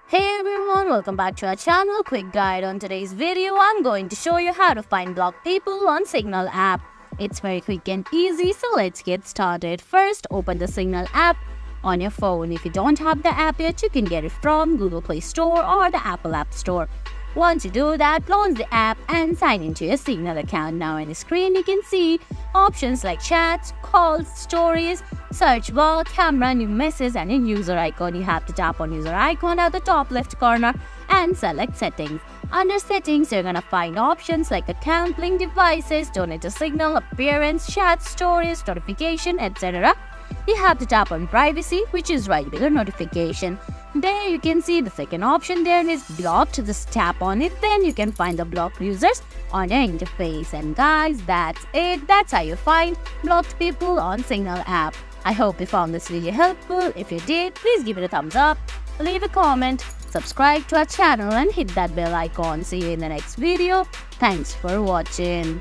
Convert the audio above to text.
Hey everyone, welcome back to our channel. Quick guide on today's video. I'm going to show you how to find blocked people on Signal app. It's very quick and easy, so let's get started. First, open the Signal app on your phone. If you don't have the app yet, you can get it from Google Play Store or the Apple App Store. Once you do that, launch the app and sign into your Signal account. Now on the screen, you can see options like chats, calls, stories, search bar, camera, new message, and a user icon. You have to tap on user icon at the top left corner and select settings. Under settings, you're gonna find options like account, link devices, donate to Signal, appearance, chat, stories, notification, etc. You have to tap on privacy, which is right below notification. There you can see the second option there is blocked. Just tap on it, then you can find the blocked users on your interface. And guys, that's it. That's how you find blocked people on Signal app. I hope you found this video helpful. If you did, please give it a thumbs up, leave a comment, subscribe to our channel and hit that bell icon. See you in the next video. Thanks for watching.